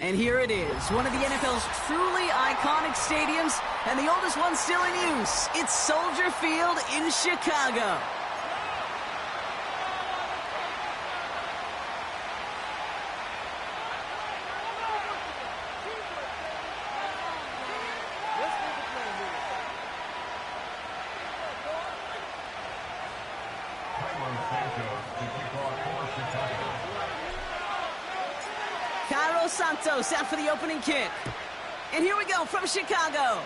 And here it is, one of the NFL's truly iconic stadiums, and the oldest one still in use. It's Soldier Field in Chicago. Santos out for the opening kick. And here we go from Chicago.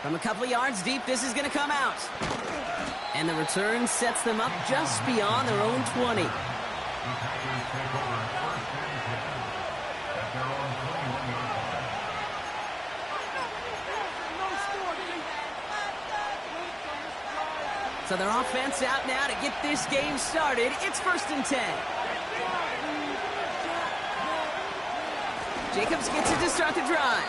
From a couple of yards deep, this is going to come out. And the return sets them up just beyond their own 20. So their offense out now to get this game started. It's 1st and 10. Jacobs gets it to start the drive.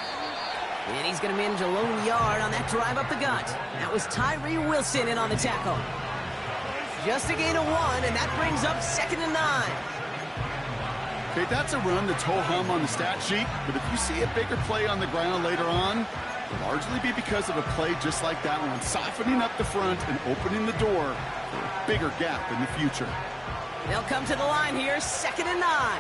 And he's going to manage a lone yard on that drive up the gut. That was Tyree Wilson in on the tackle. Just a gain of 1, and that brings up 2nd and 9. Okay, that's a run that's ho-hum on the stat sheet, but if you see a bigger play on the ground later on, it'll largely be because of a play just like that one, softening up the front and opening the door for a bigger gap in the future. They'll come to the line here, 2nd and 9.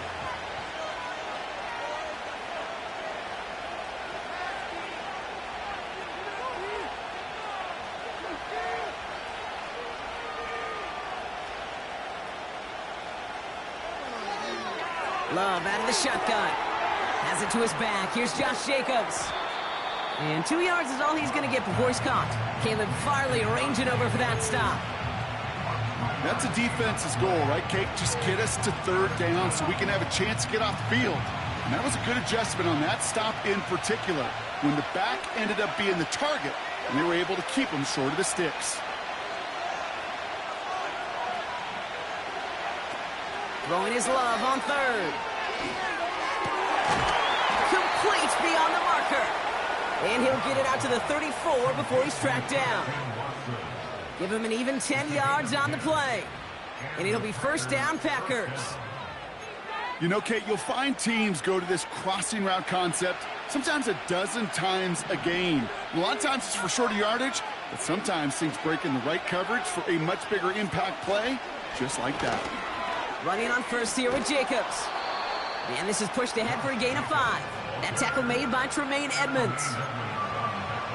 Love out of the shotgun. Has it to his back. Here's Josh Jacobs. And 2 yards is all he's going to get before he's caught. Caleb Farley arranging over for that stop. That's a defense's goal, right, Kate? Just get us to 3rd down so we can have a chance to get off the field. And that was a good adjustment on that stop in particular, when the back ended up being the target, and they were able to keep him short of the sticks. Throwing his Love on 3rd. Complete beyond the marker. And he'll get it out to the 34 before he's tracked down. Give him an even 10 yards on the play. And it'll be 1st down, Packers. You know, Kate, you'll find teams go to this crossing route concept sometimes a dozen times a game. A lot of times it's for shorter yardage, but sometimes things break in the right coverage for a much bigger impact play, just like that. Running on 1st here with Jacobs. And this is pushed ahead for a gain of 5. That tackle made by Tremaine Edmonds.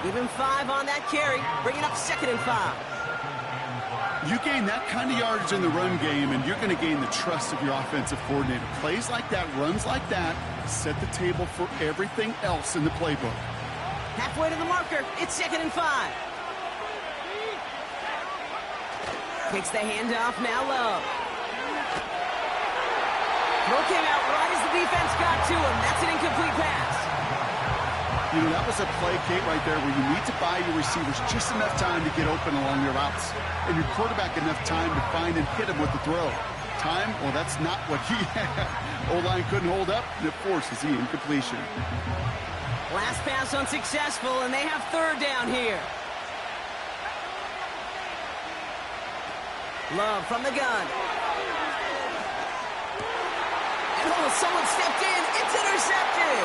Give him 5 on that carry, bringing up 2nd and 5. You gain that kind of yardage in the run game, and you're going to gain the trust of your offensive coordinator. Plays like that, runs like that, set the table for everything else in the playbook. Halfway to the marker, it's 2nd and 5. Takes the handoff, now Love. Throw came out right as the defense got to him. That's an incomplete pass. You know, that was a play, Kate, right there where you need to buy your receivers just enough time to get open along their routes, and your quarterback enough time to find and hit him with the throw. Time, well, that's not what he had. O-line couldn't hold up, and it forces the incompletion. Last pass unsuccessful, and they have 3rd down here. Love from the gun. Oh, someone stepped in. It's intercepted.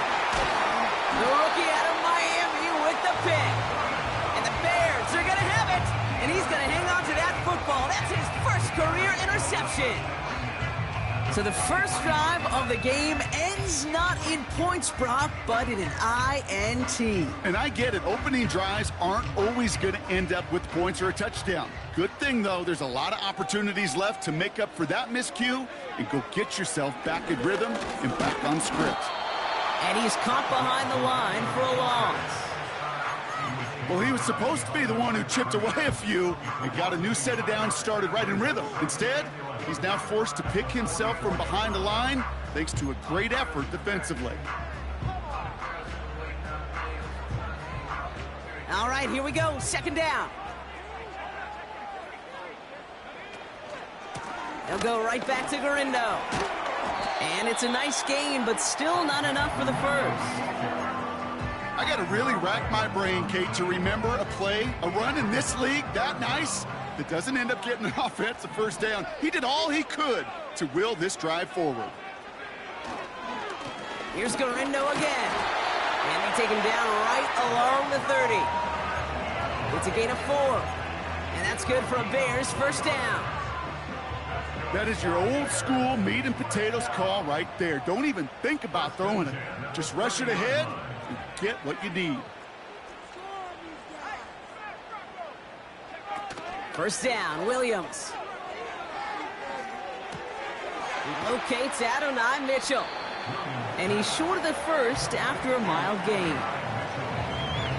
The rookie out of Miami with the pick. And the Bears are going to have it. And he's going to hang on to that football. That's his 1st career interception. So the first drive of the game ends not in points, Brock, but in an INT. And I get it. Opening drives aren't always going to end up with points or a touchdown. Good thing, though, there's a lot of opportunities left to make up for that miscue and go get yourself back in rhythm and back on script. And he's caught behind the line for a loss. Well, he was supposed to be the one who chipped away a few and got a new set of downs started right in rhythm. Instead, he's now forced to pick himself from behind the line thanks to a great effort defensively. All right, here we go. 2nd down. They'll go right back to Garindo. And it's a nice gain, but still not enough for the 1st. I got to really rack my brain, Kate, to remember a play, a run in this league that nice that doesn't end up getting an offensive 1st down. He did all he could to will this drive forward. Here's Garindo again. And they take him down right along the 30. It's a gain of 4. And that's good for a Bears first down. That is your old school meat and potatoes call right there. Don't even think about throwing it. Just rush it ahead and get what you need. First down, Williams. He locates Adonai Mitchell. And he's short of the first after a mild gain.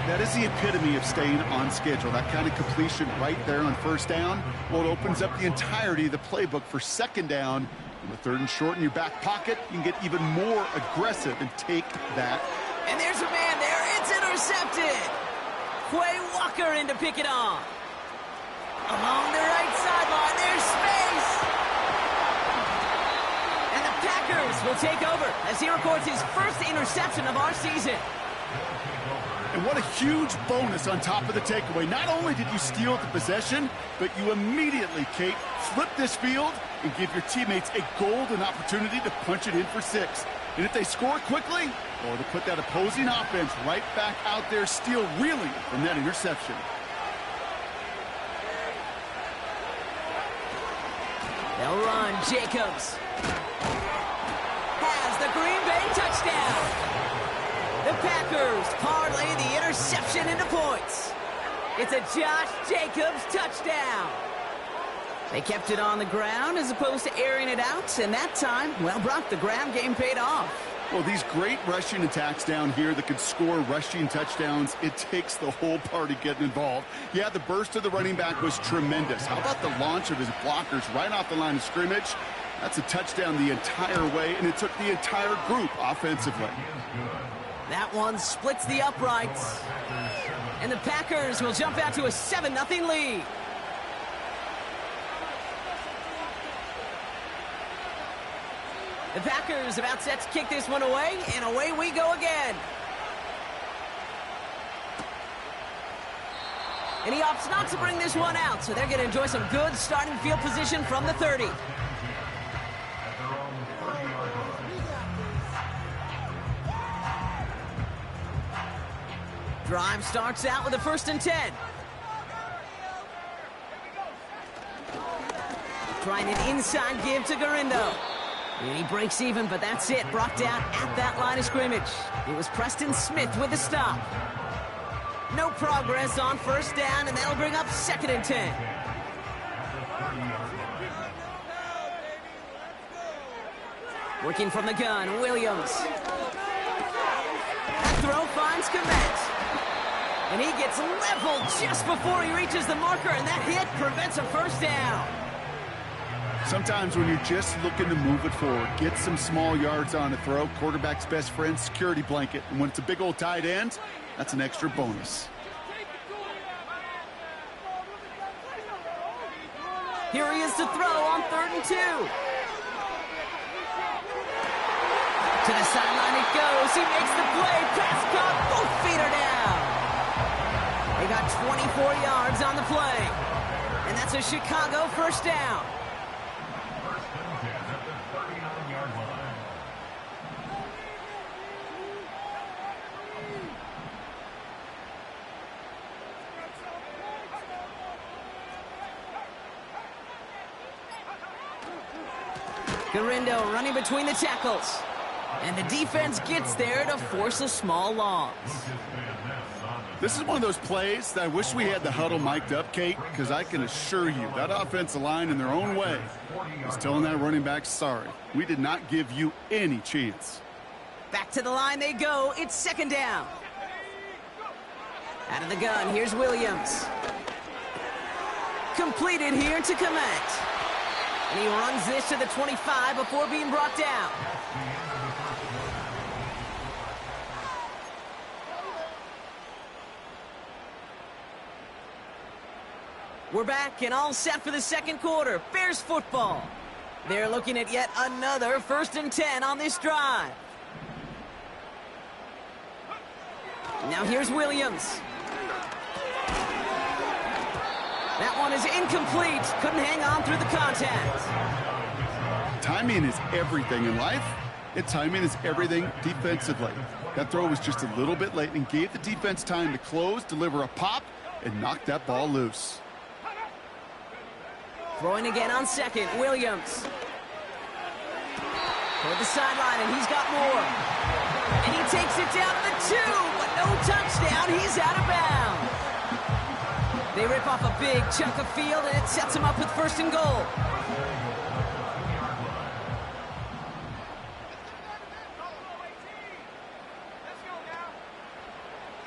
That is the epitome of staying on schedule. That kind of completion right there on first down. Well, it opens up the entirety of the playbook for second down. On the third and short in your back pocket, you can get even more aggressive and take that. And there's a man there. It's intercepted. Quay Walker in to pick it off. Along the right sideline, there's space. And the Packers will take over as he records his first interception of our season. And what a huge bonus on top of the takeaway. Not only did you steal the possession, but you immediately, Kate, flip this field and give your teammates a golden opportunity to punch it in for 6. And if they score quickly, or to put that opposing offense right back out there, still reeling from that interception. They'll run. Jacobs has the Green Bay touchdown. The Packers parlay the interception into points. It's a Josh Jacobs touchdown. They kept it on the ground as opposed to airing it out, and that time, well, Brock, the ground game paid off. Well, these great rushing attacks down here that could score rushing touchdowns, it takes the whole party getting involved. Yeah, the burst of the running back was tremendous. How about the launch of his blockers right off the line of scrimmage? That's a touchdown the entire way, and it took the entire group offensively. That one splits the uprights. And the Packers will jump out to a 7-0 lead. The Packers about set to kick this one away, and away we go again. And he opts not to bring this one out, so they're going to enjoy some good starting field position from the 30. Drive starts out with a 1st and 10. Trying an inside give to Garindo. And he breaks even, but that's it. Brought down at that line of scrimmage. It was Preston Smith with the stop. No progress on first down, and that'll bring up 2nd and 10. Working from the gun, Williams. That throw finds Komet. And he gets leveled just before he reaches the marker, and that hit prevents a first down. Sometimes when you're just looking to move it forward, get some small yards on a throw, quarterback's best friend, security blanket. And when it's a big old tight end, that's an extra bonus. Here he is to throw on 3rd and 2. To the sideline it goes. He makes the play. Pass caught. Both feet are down. They got 24 yards on the play. And that's a Chicago first down. Garindo running between the tackles. And the defense gets there to force a small loss. This is one of those plays that I wish we had the huddle mic'd up, Kate, because I can assure you that offensive line in their own way is telling that running back, sorry, we did not give you any chance. Back to the line they go. It's 2nd down. Out of the gun, here's Williams. Completed here to Komet. And he runs this to the 25 before being brought down. We're back and all set for the 2nd quarter. Bears football. They're looking at yet another 1st and 10 on this drive. Now here's Williams. That one is incomplete. Couldn't hang on through the contact. Timing is everything in life, And timing is everything defensively. That throw was just a little bit late and gave the defense time to close, deliver a pop, and knock that ball loose. Throwing again on second, Williams. Toward the sideline, and he's got more. And he takes it down to the 2, but no touchdown. He's out of bounds. They rip off a big chunk of field, and it sets him up with 1st and goal.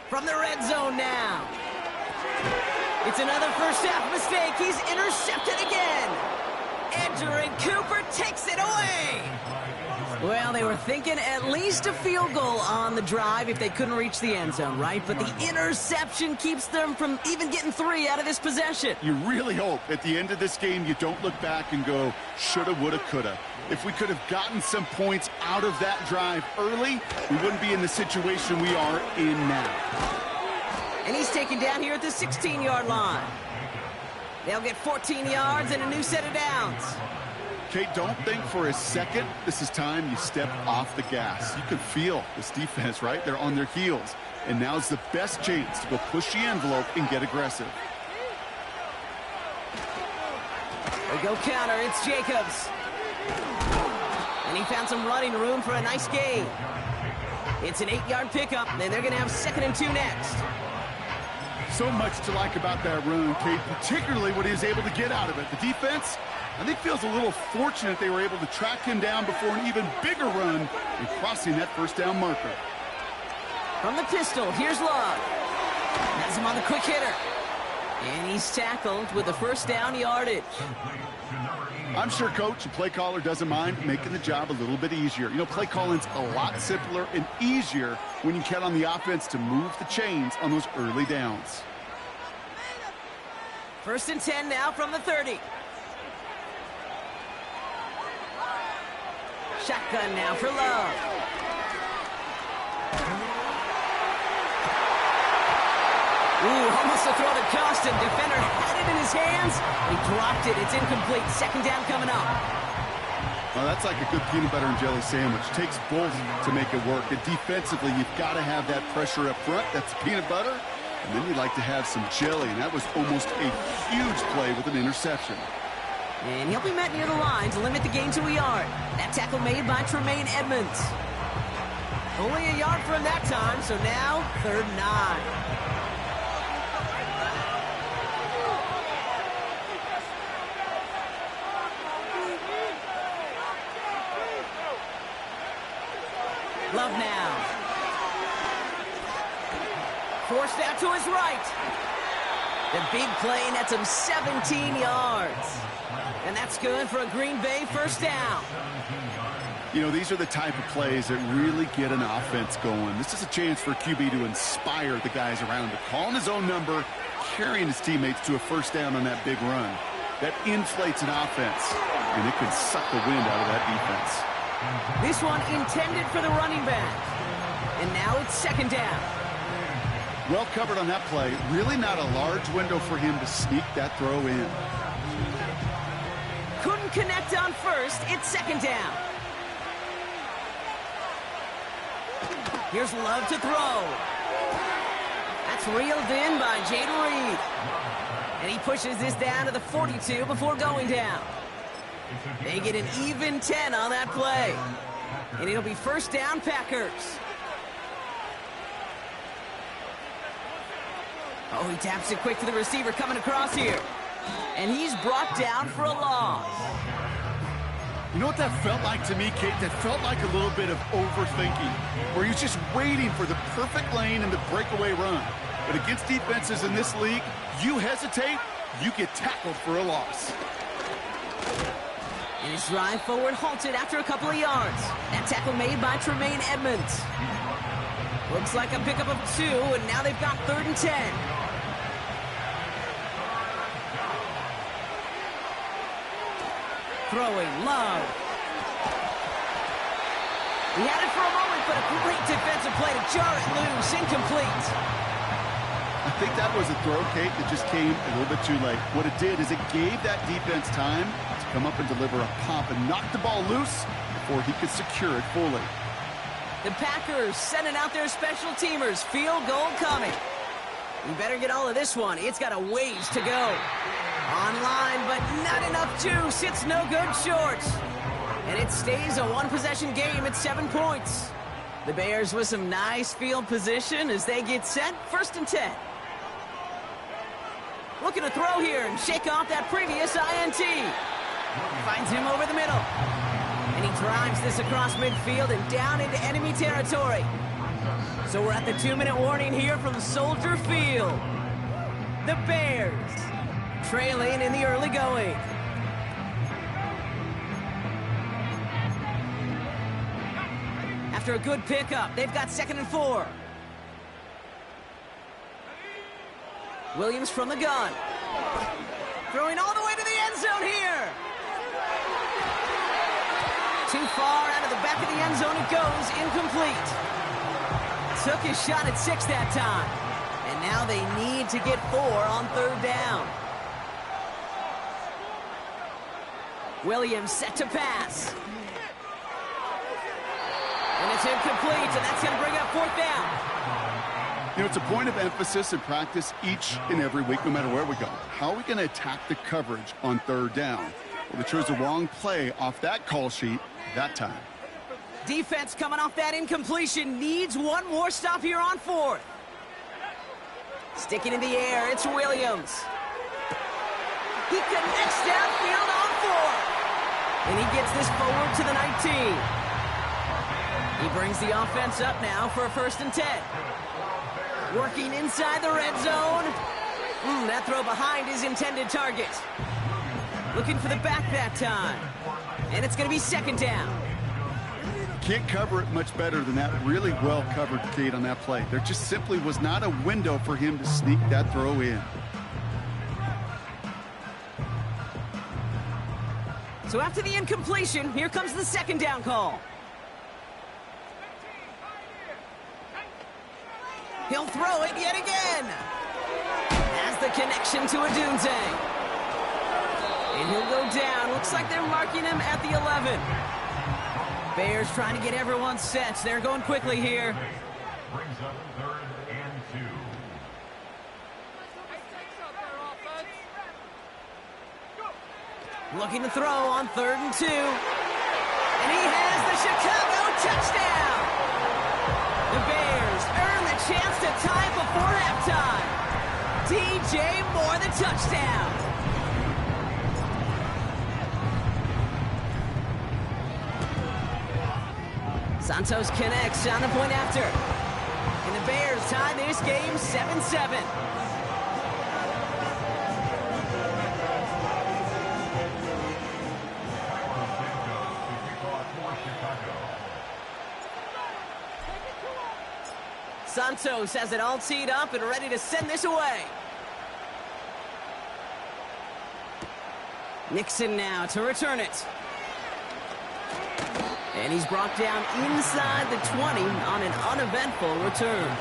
From the red zone now. It's another first half mistake. He's intercepted again. Edger and Cooper takes it away. Well, they were thinking at least a field goal on the drive if they couldn't reach the end zone, right? But the interception keeps them from even getting 3 out of this possession. You really hope at the end of this game you don't look back and go, shoulda, woulda, coulda. If we could have gotten some points out of that drive early, we wouldn't be in the situation we are in now. And he's taken down here at the 16-yard line. They'll get 14 yards and a new set of downs. Kate, don't think for a second this is time you step off the gas. You can feel this defense, right? They're on their heels. And now's the best chance to go push the envelope and get aggressive. They go counter. It's Jacobs. And he found some running room for a nice gain. It's an 8-yard pickup, and they're going to have 2nd and 2 next. So much to like about that run, Kate, particularly what he was able to get out of it. The defense, I think, feels a little fortunate they were able to track him down before an even bigger run and crossing that 1st down marker. From the pistol, here's Love. Has him on the quick hitter. And he's tackled with the 1st down yardage. I'm sure coach and play caller doesn't mind making the job a little bit easier. You know, play calling's a lot simpler and easier when you count on the offense to move the chains on those early downs. 1st and 10 now from the 30. Shotgun now for Love. Ooh, almost a throw that cost him. Defender had it in his hands. He dropped it. It's incomplete. 2nd down coming up. Well, that's like a good peanut butter and jelly sandwich. It takes both to make it work. And defensively, you've got to have that pressure up front. That's peanut butter. And then you'd like to have some jelly. And that was almost a huge play with an interception. And he'll be met near the line to limit the gain to a yard. That tackle made by Tremaine Edmonds. Only a yard for him that time, so now 3rd and 9. Love now. Forced out to his right. The big play nets him 17 yards. And that's good for a Green Bay 1st down. You know, these are the type of plays that really get an offense going. This is a chance for QB to inspire the guys around him. Calling his own number, carrying his teammates to a 1st down on that big run. That inflates an offense, and it can suck the wind out of that defense. This one intended for the running back. And now it's 2nd down. Well covered on that play. Really not a large window for him to sneak that throw in. Couldn't connect on 1st. It's 2nd down. Here's Love to throw. That's reeled in by Jaden Reed. And he pushes this down to the 42 before going down. They get an even 10 on that play. And it'll be 1st down, Packers. Oh, he taps it quick to the receiver coming across here. And he's brought down for a loss. You know what that felt like to me, Kate? That felt like a little bit of overthinking, where he's just waiting for the perfect lane and the breakaway run. But against defenses in this league, you hesitate, you get tackled for a loss. And his drive forward halted after a couple of yards. That tackle made by Tremaine Edmonds. Looks like a pickup of 2, and now they've got 3rd and 10. Throwing, Love. He had it for a moment, but a great defensive play to jar it loose. Incomplete. I think that was a throw, Kate, that just came a little bit too late. What it did is it gave that defense time to come up and deliver a pop and knock the ball loose. before he could secure it fully. The Packers sending out their special teamers. Field goal coming. You better get all of this one. It's got a ways to go. Online, but not enough juice. It's no good short. And it stays a one-possession game at 7 points. The Bears with some nice field position as they get set. 1st and 10. Looking to throw here and shake off that previous INT. Finds him over the middle. And he drives this across midfield and down into enemy territory. So we're at the 2-minute warning here from Soldier Field. The Bears trailing in the early going. After a good pickup, they've got 2nd and 4. Williams from the gun. Throwing all the way to the end zone here. Too far out of the back of the end zone it goes, incomplete. Took his shot at 6 that time. And now they need to get 4 on 3rd down. Williams set to pass. And it's incomplete, and that's going to bring up 4th down. You know, it's a point of emphasis in practice each and every week, no matter where we go. How are we going to attack the coverage on 3rd down? Well, they chose the wrong play off that call sheet that time. Defense coming off that incompletion needs one more stop here on 4th. Sticking in the air, it's Williams. He connects downfield on 4th. And he gets this forward to the 19. He brings the offense up now for a 1st and 10. Working inside the red zone. That throw behind his intended target. Looking for the back that time. And it's going to be 2nd down. Can't cover it much better than that. Really well covered, Kate, on that play. There just simply was not a window for him to sneak that throw in. So after the incompletion, here comes the 2nd down call. He'll throw it yet again. Has the connection to Adunze. And he'll go down. Looks like they're marking him at the 11. Bears trying to get everyone set. They're going quickly here. Brings up 3rd and 2. Looking to throw on 3rd and 2. And he has the Chicago touchdown. The Bears earn the chance to tie before halftime. DJ Moore the touchdown. Santos connects on the point after. And the Bears tie this game 7-7. Santos has it all teed up and ready to send this away. Nixon now to return it. And he's brought down inside the 20 on an uneventful return.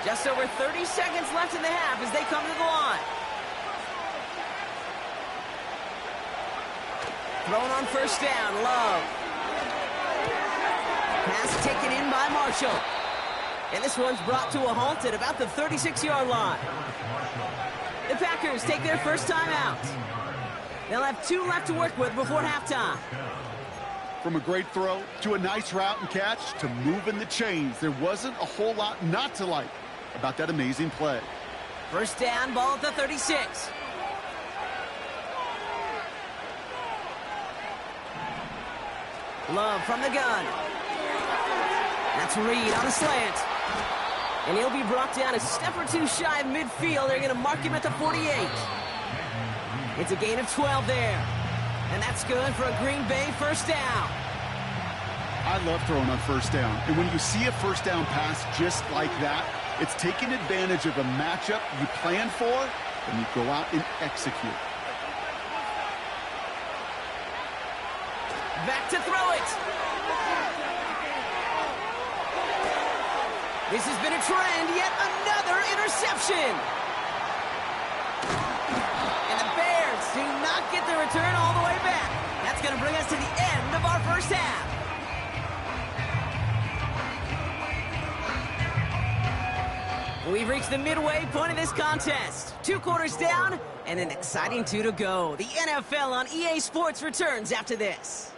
Just over 30 seconds left in the half as they come to the line. Thrown on 1st down, Love. Pass taken in by Marshall. And this one's brought to a halt at about the 36-yard line. The Packers take their first time out. They'll have 2 left to work with before halftime. From a great throw to a nice route and catch to moving the chains, there wasn't a whole lot not to like about that amazing play. 1st down, ball at the 36. Love from the gun. That's Reed on a slant. And he'll be brought down a step or 2 shy of midfield. They're going to mark him at the 48. It's a gain of 12 there. And that's good for a Green Bay 1st down. I love throwing on 1st down. And when you see a 1st down pass just like that, it's taking advantage of a matchup you plan for, and you go out and execute. Back to throw it. This has been a trend, yet another interception. And the Bears do not get the return all the way back. That's going to bring us to the end of our first half. We've reached the midway point of this contest. 2 quarters down and an exciting 2 to go. The NFL on EA Sports returns after this.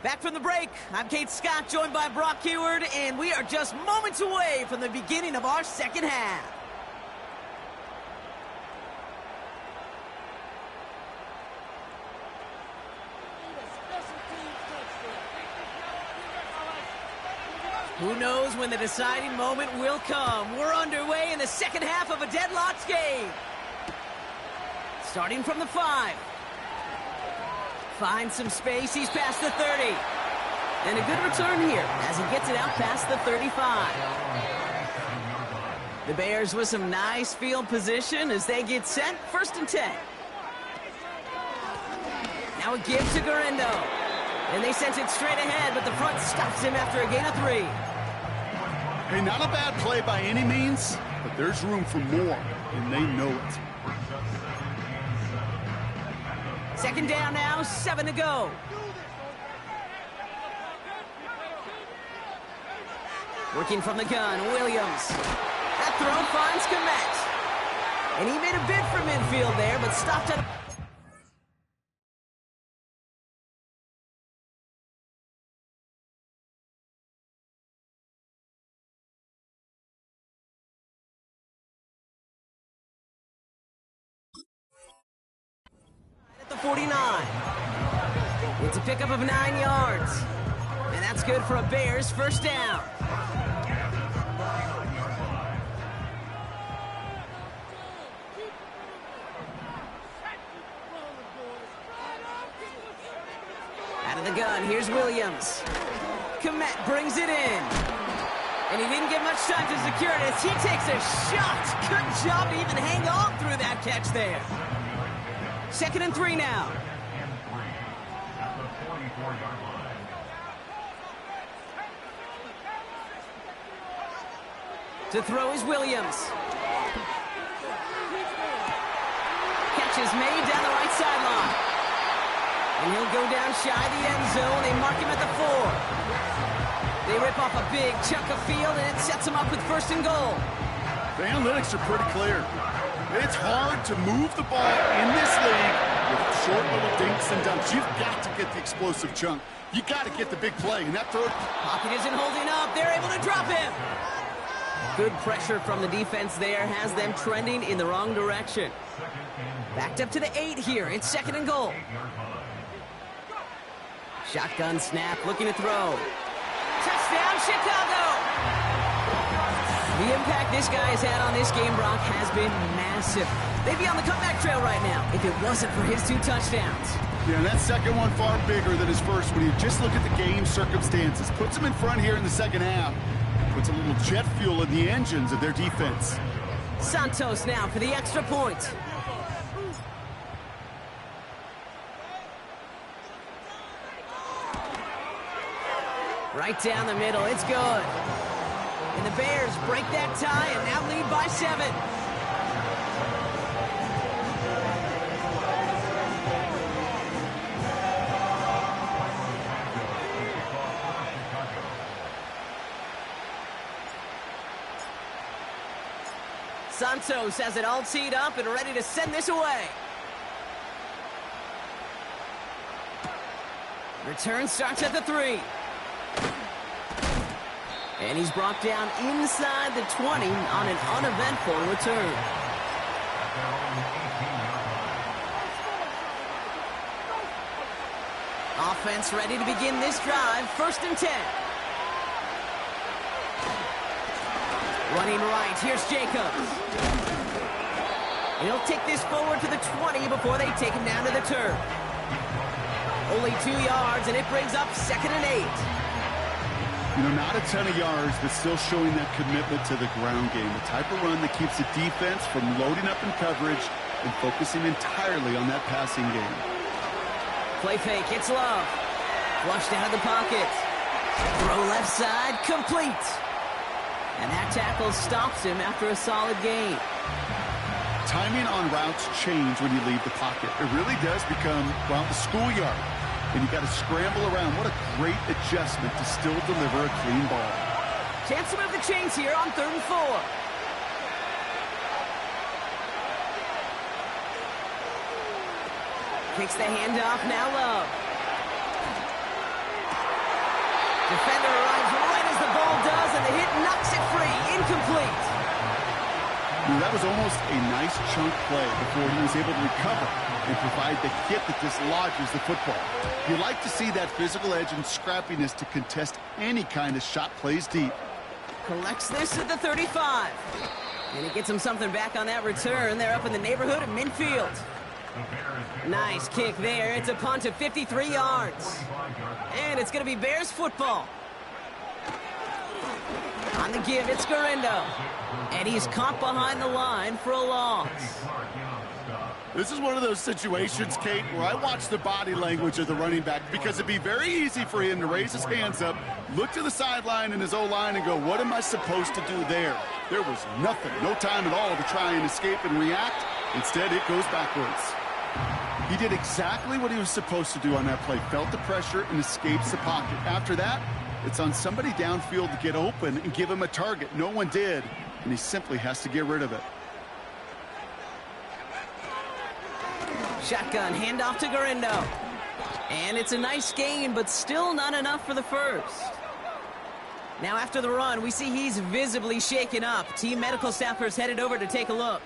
Back from the break, I'm Kate Scott, joined by Brock Heward, and we are just moments away from the beginning of our second half. Who knows when the deciding moment will come? We're underway in the second half of a deadlocked game. Starting from the 5. Finds some space, he's past the 30. And a good return here as he gets it out past the 35. The Bears with some nice field position as they get set, 1st and 10. Now a give to Garendo. And they sent it straight ahead, but the front stops him after a gain of 3. Hey, not a bad play by any means, but there's room for more, and they know it. 2nd down now, 7 to go. Working from the gun, Williams. That throw finds Komet. And he made a bid for midfield there, but stopped at... at the 49. It's a pickup of 9 yards. And that's good for a Bears 1st down. Out of the gun, here's Williams. Komet brings it in. And he didn't get much time to secure it as he takes a shot. Good job to even hang on through that catch there. 2nd and 3 now. At the 44-yard line. To throw is Williams. Catch is made down the right sideline. And he'll go down shy of the end zone. They mark him at the 4. They rip off a big chunk of field, and it sets them up with 1st and goal. The analytics are pretty clear. It's hard to move the ball in this league with short little dinks and dumps. You've got to get the explosive chunk. You got to get the big play, and that throw... Pocket isn't holding up. They're able to drop him. Good pressure from the defense there has them trending in the wrong direction. Backed up to the 8 here. It's 2nd and goal. Shotgun snap, looking to throw. Touchdown, Chicago! The impact this guy has had on this game, Brock, has been massive. They'd be on the comeback trail right now if it wasn't for his 2 touchdowns. Yeah, that second one far bigger than his first when you just look at the game circumstances. Puts them in front here in the second half. Puts a little jet fuel in the engines of their defense. Santos now for the extra point. Right down the middle, it's good. And the Bears break that tie and now lead by 7. Santos has it all teed up and ready to send this away. Return starts at the 3. And he's brought down inside the 20 on an uneventful return. Offense ready to begin this drive, 1st and 10. Running right, here's Jacobs. He'll take this forward to the 20 before they take him down to the turf. Only 2 yards, and it brings up 2nd and 8. You know, not a ton of yards, but still showing that commitment to the ground game. The type of run that keeps the defense from loading up in coverage and focusing entirely on that passing game. Play fake, it's Love. Flushed out of the pocket. Throw left side, complete. And that tackle stops him after a solid gain. Timing on routes change when you leave the pocket. It really does become, well, the schoolyard. And you got to scramble around. What a great adjustment to still deliver a clean ball. Chance to move the chains here on 3rd and 4. Kicks the handoff, now Love. Defender arrives right as the ball does, and the hit knocks it free. Incomplete. That was almost a nice chunk play before he was able to recover and provide the hit that dislodges the football. You like to see that physical edge and scrappiness to contest any kind of shot plays deep. Collects this at the 35. And he gets him something back on that return. They're up in the neighborhood of midfield. Nice kick there. It's a punt of 53 yards. And it's going to be Bears football. On the give, it's Garindo. And he's caught behind the line for a loss. This is one of those situations, Kate, where I watch the body language of the running back because it'd be very easy for him to raise his hands up, look to the sideline in his O-line and go, what am I supposed to do there? There was nothing, no time at all to try and escape and react. Instead, it goes backwards. He did exactly what he was supposed to do on that play, felt the pressure and escapes the pocket. After that, it's on somebody downfield to get open and give him a target. No one did, and he simply has to get rid of it. Shotgun handoff to Garindo. And it's a nice gain, but still not enough for the first. Now after the run, we see he's visibly shaken up. Team medical staffers headed over to take a look.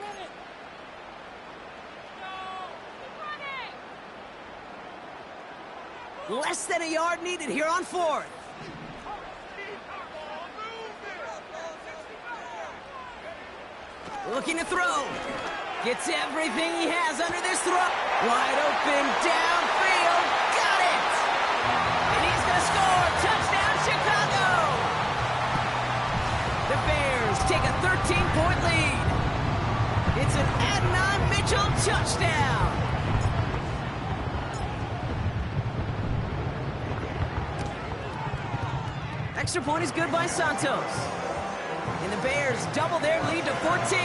Less than a yard needed here on 4th. Looking to throw. Gets everything he has under this throw. Wide open, downfield. Got it! And he's going to score. Touchdown, Chicago! The Bears take a 13-point lead. It's an Adnan Mitchell touchdown. Extra point is good by Santos. And the Bears double their lead to 14.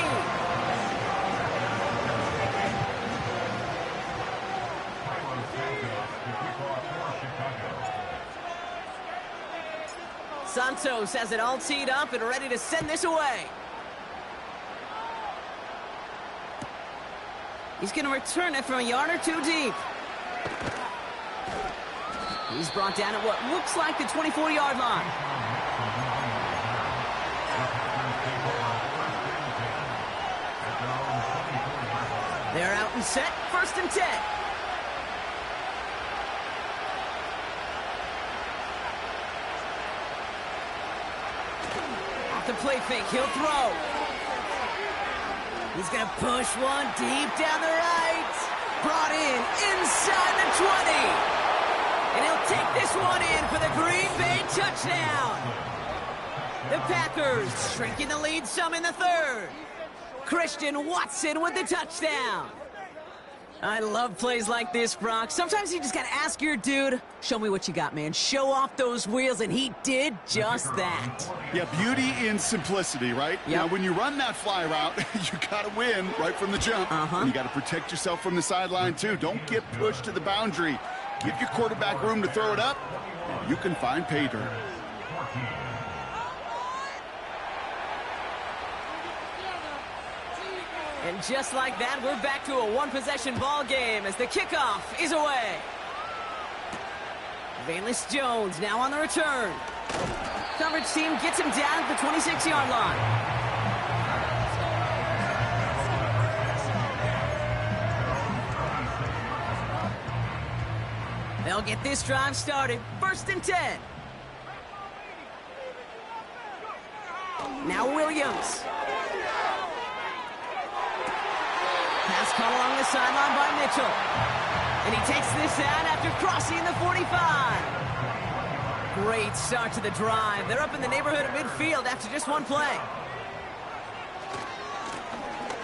Santos has it all teed up and ready to send this away. He's going to return it from a yard or two deep. He's brought down at what looks like the 24-yard line. They're out and set, 1st and 10. Off the play fake, he'll throw. He's going to push one deep down the right. Brought in inside the 20. And he'll take this one in for the Green Bay touchdown. The Packers shrinking the lead some in the 3rd. Christian Watson with the touchdown. I love plays like this, Brock. Sometimes you just got to ask your dude, show me what you got, man. Show off those wheels, and he did just that. Yeah, beauty in simplicity, right? Yep. Now, when you run that fly route, you got to win right from the jump. And you got to protect yourself from the sideline, too. Don't get pushed to the boundary. Give your quarterback room to throw it up, and you can find pay dirt. And just like that, we're back to a one-possession ball game as the kickoff is away. Valus Jones now on the return. Coverage team gets him down at the 26-yard line. They'll get this drive started. 1st and 10. Now Williams. Pass caught along the sideline by Mitchell. And he takes this out after crossing the 45. Great start to the drive. They're up in the neighborhood of midfield after just one play.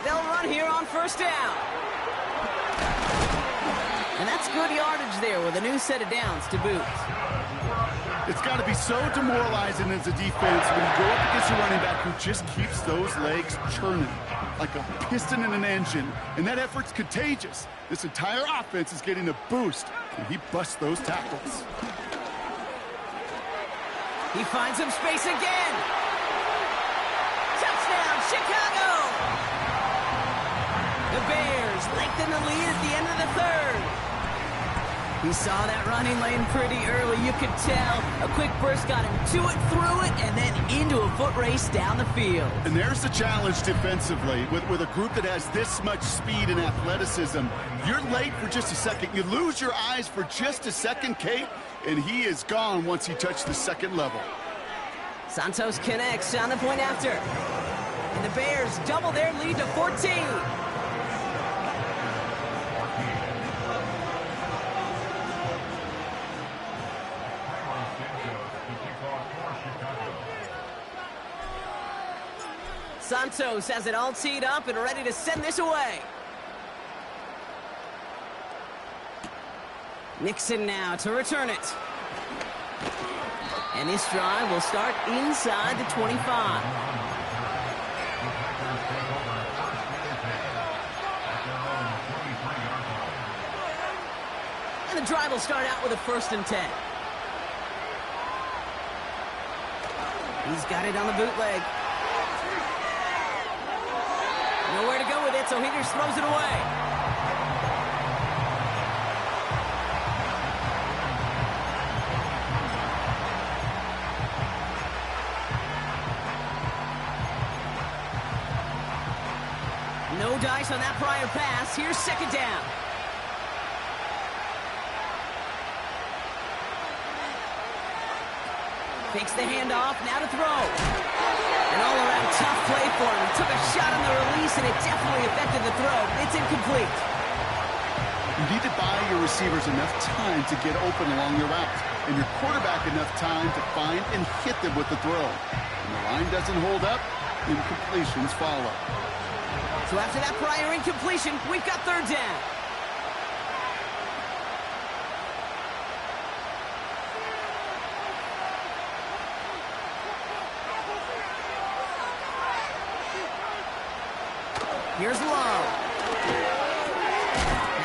They'll run here on first down. And that's good yardage there with a new set of downs to boot. It's got to be so demoralizing as a defense when you go up against a running back who just keeps those legs churning like a piston in an engine. And that effort's contagious. This entire offense is getting a boost, and he busts those tackles. He finds some space again. Touchdown, Chicago! The Bears lengthen the lead at the end of the third. He saw that running lane pretty early, you could tell. A quick burst got him to it, through it, and then into a foot race down the field. And there's the challenge defensively. With a group that has this much speed and athleticism, you're late for just a second. You lose your eyes for just a second, Kate, and he is gone once he touched the second level. Santos connects on the point after. And the Bears double their lead to 14. Santos has it all teed up and ready to send this away. Nixon now to return it. And this drive will start inside the 25. And the drive will start out with a 1st and 10. He's got it on the bootleg. Nowhere to go with it, so he just throws it away. No dice on that prior pass. Here's 2nd down. Fakes the handoff, now to throw. An all-around tough play for him. He took a shot on the release, and it definitely affected the throw. It's incomplete. You need to buy your receivers enough time to get open along your route, and your quarterback enough time to find and hit them with the throw. When the line doesn't hold up, incompletions follow. So after that prior incompletion, we've got 3rd down. Here's Lowe.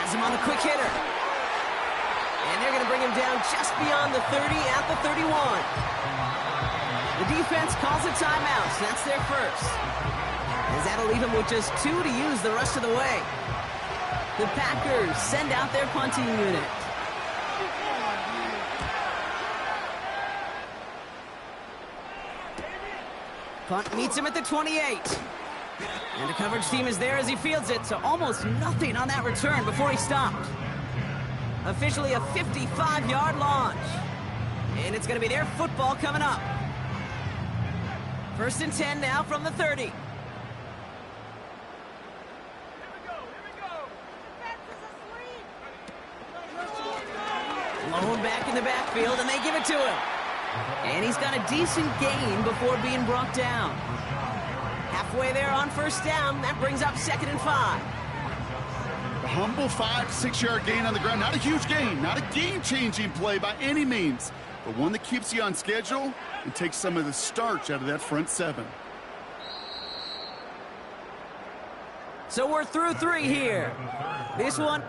Has him on the quick hitter. And they're going to bring him down just beyond the 30 at the 31. The defense calls a timeout, so that's their first. As that'll leave him with just 2 to use the rest of the way. The Packers send out their punting unit. Punt meets him at the 28. And the coverage team is there as he fields it, so almost nothing on that return before he stopped. Officially a 55-yard launch. And it's going to be their football coming up. 1st and 10 now from the 30. Lowe back in the backfield, and they give it to him. And he's got a decent gain before being brought down. Halfway there on 1st down. That brings up 2nd and 5. A humble 5 to 6 yard gain on the ground. Not a huge gain, not a game-changing play by any means, but one that keeps you on schedule and takes some of the starch out of that front 7. So we're through 3 here. This one.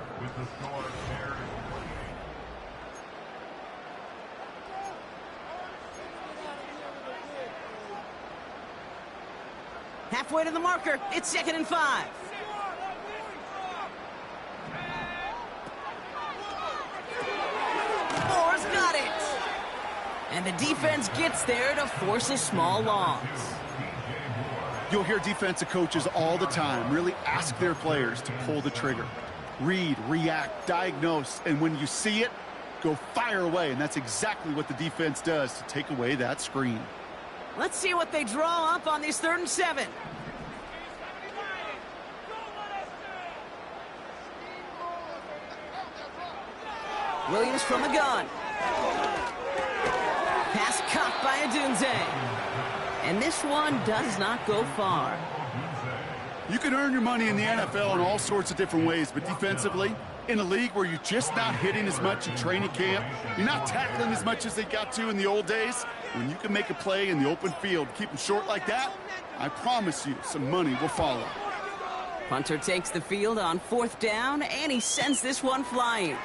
Halfway to the marker. It's 2nd and 5. Moore's got it. And the defense gets there to force a small loss. You'll hear defensive coaches all the time really ask their players to pull the trigger. Read, react, diagnose, and when you see it, go fire away. And that's exactly what the defense does to take away that screen. Let's see what they draw up on this 3rd and 7. Williams from the gun. Odunze. And this one does not go far. You can earn your money in the NFL in all sorts of different ways, but defensively, in a league where you're just not hitting as much in training camp, you're not tackling as much as they got to in the old days, when you can make a play in the open field, keep them short like that, I promise you some money will follow. Punter takes the field on 4th down, and he sends this one flying.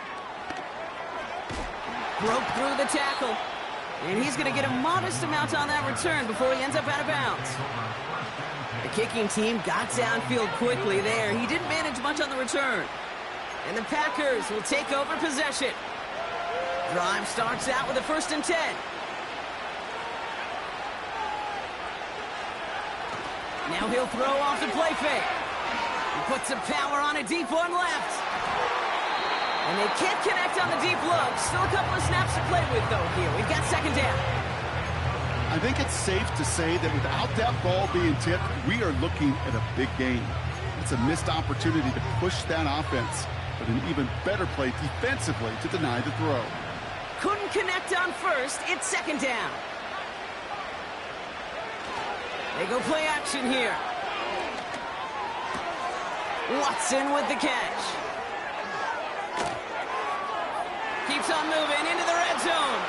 Broke through the tackle, and he's going to get a modest amount on that return before he ends up out of bounds. The kicking team got downfield quickly there. He didn't manage much on the return. And the Packers will take over possession. Drive starts out with a 1st and 10. Now he'll throw off the play fake. He puts some power on a deep one left. And they can't connect on the deep look. Still a couple of snaps to play with, though, here. We've got 2nd down. I think it's safe to say that without that ball being tipped, we are looking at a big game. It's a missed opportunity to push that offense, but an even better play defensively to deny the throw. Couldn't connect on 1st. It's 2nd down. They go play action here. Watson with the catch. Keeps on moving into the red zone.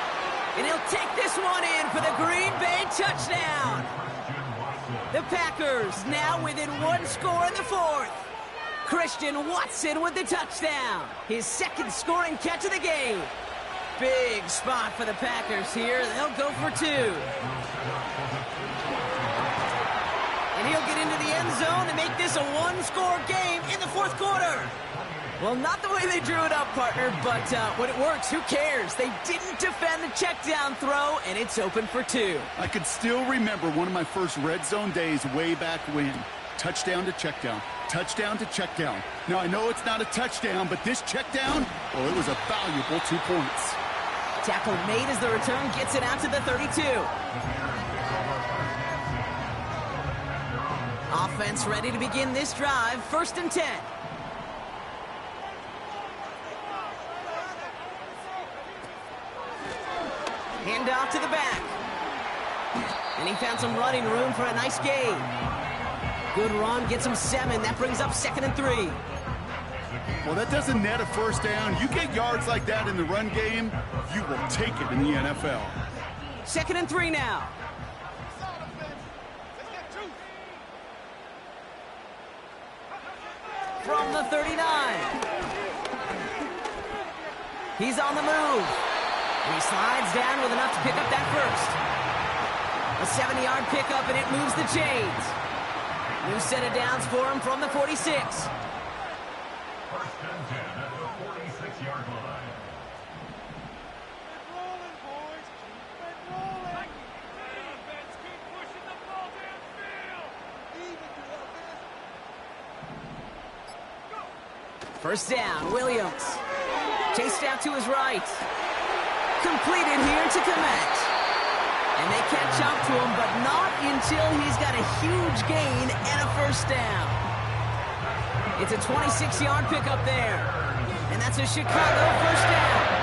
And he'll take this one in for the Green Bay touchdown. The Packers now within 1 score in the 4th. Christian Watson with the touchdown. His 2nd scoring catch of the game. Big spot for the Packers here. They'll go for 2. And he'll get into the end zone and make this a 1-score game in the 4th quarter. Well, not the way they drew it up, partner, but when it works, who cares? They didn't defend the check down throw, and it's open for 2. I can still remember one of my first red zone days way back when. Touchdown to check down. Touchdown to check down. Now, I know it's not a touchdown, but this check down, well, it was a valuable 2 points. Tackle made as the return gets it out to the 32. Offense ready to begin this drive. 1st and 10. Hand off to the back. And he found some running room for a nice gain. Good run, gets him 7. That brings up 2nd and 3. Well, that doesn't net a 1st down. You get yards like that in the run game, you will take it in the NFL. 2nd and 3 now. From the 39. He's on the move. And he slides down with enough to pick up that 1st. A 70-yard pickup, and it moves the chains. New set of downs for him from the 46. 1st and 10 at the 46-yard line. Keep rolling, boys. Keep it rolling. Defense, keep pushing the ball downfield. Even to offense. 1st down, Williams. Chased out to his right. Completed here to Komet. And they catch up to him, but not until he's got a huge gain and a 1st down. It's a 26-yard pickup there. And that's a Chicago 1st down.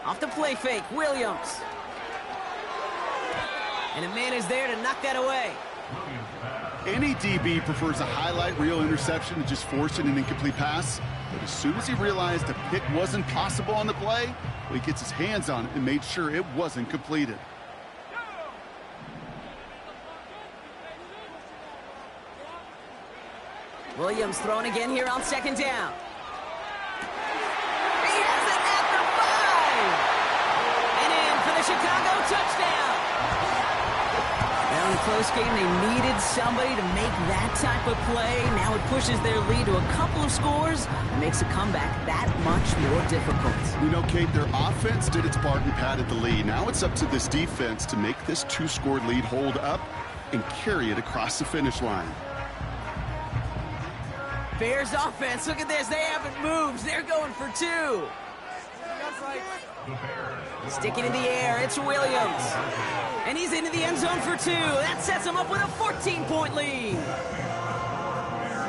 Off the play fake, Williams. And a man is there to knock that away. Any DB prefers a highlight reel interception to just forcing an incomplete pass. But as soon as he realized a pick wasn't possible on the play, well, he gets his hands on it and made sure it wasn't completed. Williams throwing again here on 2nd down. He has it at the 5. And in for the Chicago touchdown. Now in a close game, they needed somebody to make that type of play. Now it pushes their lead to a couple of scores and makes a comeback that much more difficult. You know, Kate, their offense did its part and padded the lead. Now it's up to this defense to make this 2-score lead hold up and carry it across the finish line. Bears offense, look at this. They haven't moved. They're going for 2. The Bears Sticking in the air, it's Williams. And he's into the end zone for 2. That sets him up with a 14-point lead.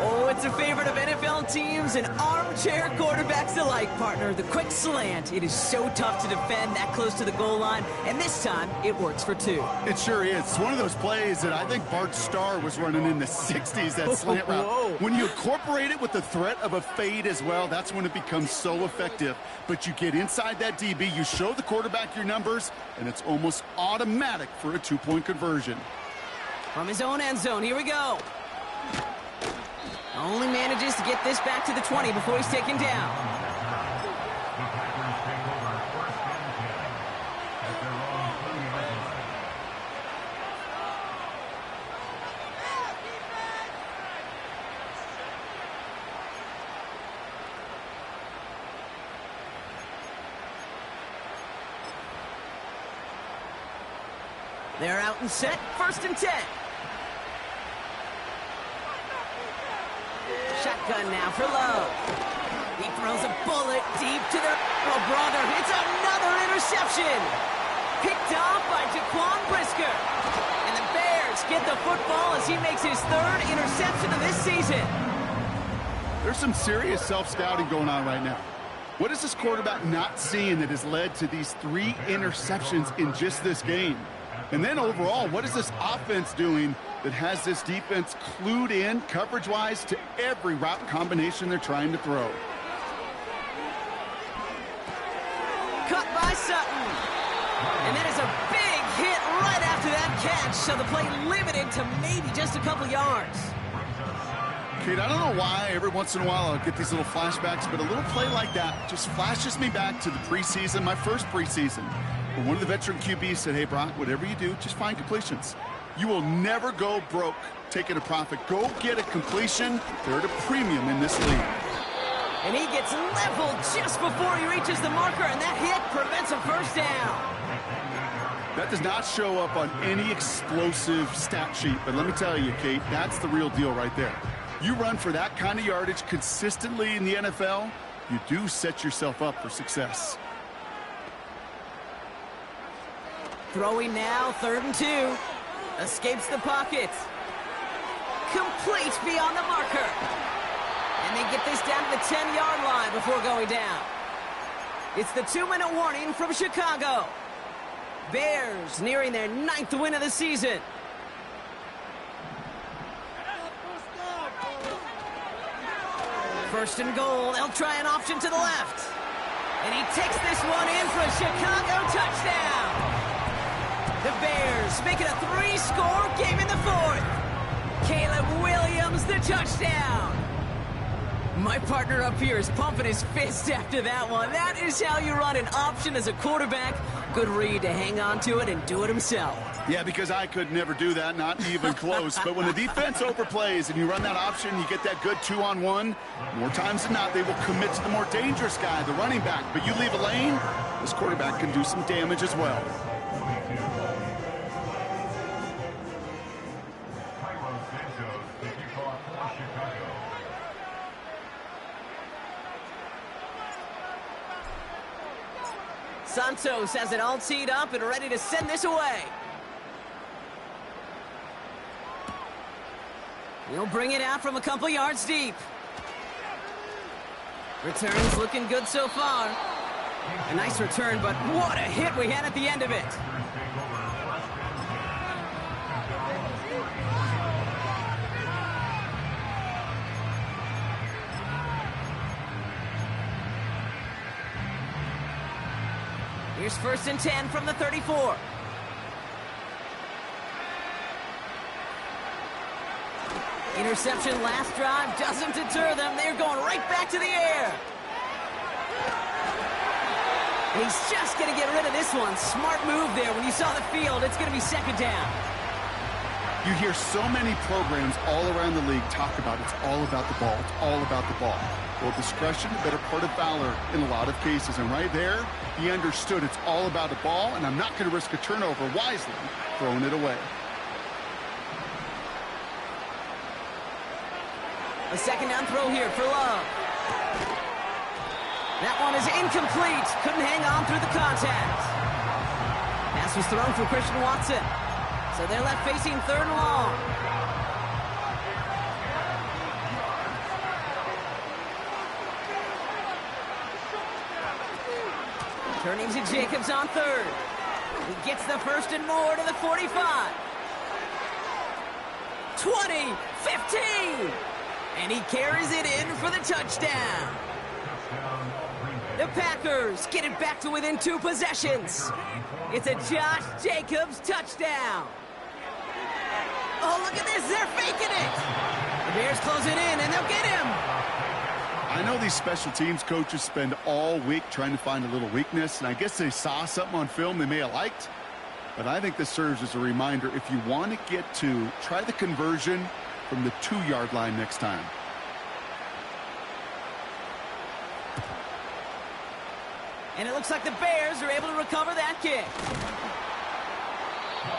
Oh, it's a favorite of NFL teams and armchair quarterbacks alike, partner. The quick slant. It is so tough to defend that close to the goal line, and this time it works for 2. It sure is. It's one of those plays that I think Bart Starr was running in the 60s, that slant route. Whoa. When you incorporate it with the threat of a fade as well, that's when it becomes so effective. But you get inside that DB, you show the quarterback your numbers, and it's almost automatic for a 2-point conversion. From his own end zone, here we go. Only manages to get this back to the 20 before he's taken down. They're out and set, 1st and 10. Shotgun now for Love. He throws a bullet deep to their brother. It's another interception. Picked off by Jaquan Brisker. And the Bears get the football as he makes his 3rd interception of this season. There's some serious self-scouting going on right now. What is this quarterback not seeing that has led to these 3 interceptions in just this game? And then overall, what is this offense doing that has this defense clued in coverage-wise to every route combination they're trying to throw? Cut by Sutton. And that is a big hit right after that catch, so the play limited to maybe just a couple yards. Kate, I don't know why every once in a while I'll get these little flashbacks, but a little play like that just flashes me back to the preseason, my first preseason. But one of the veteran QBs said, hey, Brock, whatever you do, just find completions. You will never go broke taking a profit. Go get a completion. They're at a premium in this league. And he gets leveled just before he reaches the marker, and that hit prevents a 1st down. That does not show up on any explosive stat sheet, but let me tell you, Kate, that's the real deal right there. You run for that kind of yardage consistently in the NFL, you do set yourself up for success. Throwing now, 3rd and 2. Escapes the pocket. Complete beyond the marker. And they get this down to the 10-yard line before going down. It's the 2-minute warning from Chicago. Bears nearing their 9th win of the season. First and goal, they'll try an option to the left. And he takes this one in for a Chicago touchdown. The Bears make it a 3-score game in the 4th. Caleb Williams, the touchdown. My partner up here is pumping his fist after that one. That is how you run an option as a quarterback. Good read to hang on to it and do it himself. Yeah, because I could never do that, not even close. But when the defense overplays and you run that option, you get that good 2-on-1, more times than not, they will commit to the more dangerous guy, the running back. But you leave a lane, this quarterback can do some damage as well. Santos has it all teed up and ready to send this away. He'll bring it out from a couple yards deep. Return's looking good so far. A nice return, but what a hit we had at the end of it. Here's 1st and 10 from the 34. Interception last drive doesn't deter them. They're going right back to the air. And he's just going to get rid of this one. Smart move there. When you saw the field, it's going to be 2nd down. You hear so many programs all around the league talk about it's all about the ball. It's all about the ball. Well, discretion, the better part of valor in a lot of cases. And right there, he understood it's all about the ball, and I'm not going to risk a turnover wisely, throwing it away. A 2nd down throw here for Love. That one is incomplete. Couldn't hang on through the contact. Pass was thrown for Christian Watson. So they're left facing 3rd and long. Turning to Jacobs on 3rd. He gets the 1st and more to the 45. 20, 15. And he carries it in for the touchdown. The Packers get it back to within 2 possessions. It's a Josh Jacobs touchdown. Oh, look at this. They're faking it. The Bears close it in, and they'll get him. I know these special teams coaches spend all week trying to find a little weakness, and I guess they saw something on film they may have liked. But I think this serves as a reminder, if you want to get 2, try the conversion from the 2-yard line next time. And it looks like the Bears are able to recover that kick.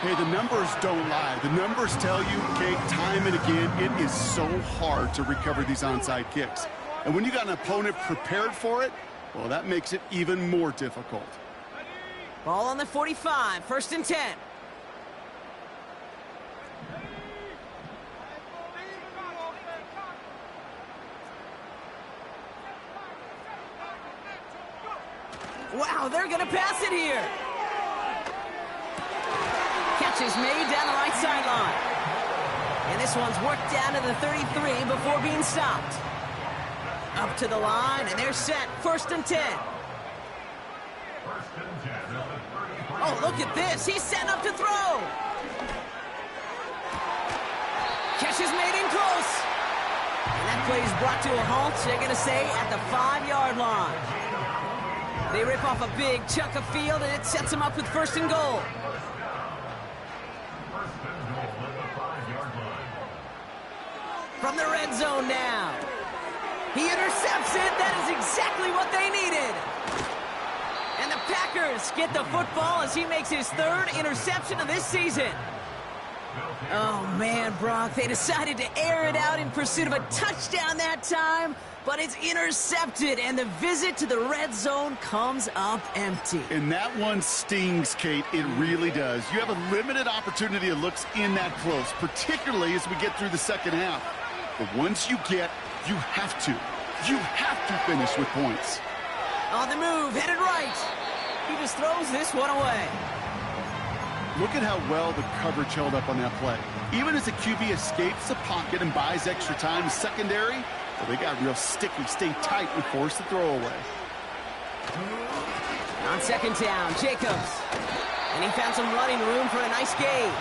Hey, the numbers don't lie. The numbers tell you, Kate, time and again, it is so hard to recover these onside kicks. And when you got an opponent prepared for it, well, that makes it even more difficult. Ball on the 45, 1st and 10. Wow, they're going to pass it here. Catch is made down the right sideline. And this one's worked down to the 33 before being stopped. Up to the line, and they're set. 1st and 10. Oh, look at this. He's setting up to throw. Catch is made in close. And that play is brought to a halt, they're going to say, at the 5-yard line. They rip off a big chunk of field, and it sets them up with 1st and goal. From the red zone now. He intercepts it. That is exactly what they needed. And the Packers get the football as he makes his 3rd interception of this season. Oh, man, Brock, they decided to air it out in pursuit of a touchdown that time, but it's intercepted, and the visit to the red zone comes up empty. And that one stings, Kate. It really does. You have a limited opportunity that looks in that close, particularly as we get through the 2nd half. But once you get, you have to finish with points. On the move, headed right. He just throws this one away. Look at how well the coverage held up on that play. Even as the QB escapes the pocket and buys extra time in secondary, well, they got real sticky, stayed tight, and forced the throw away. On 2nd down, Jacobs. And he found some running room for a nice gain.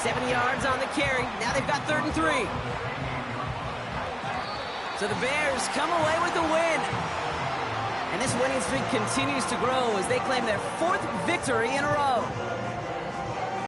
7 yards on the carry. Now they've got 3rd and 3. So the Bears come away with the win. And this winning streak continues to grow as they claim their 4th victory in a row.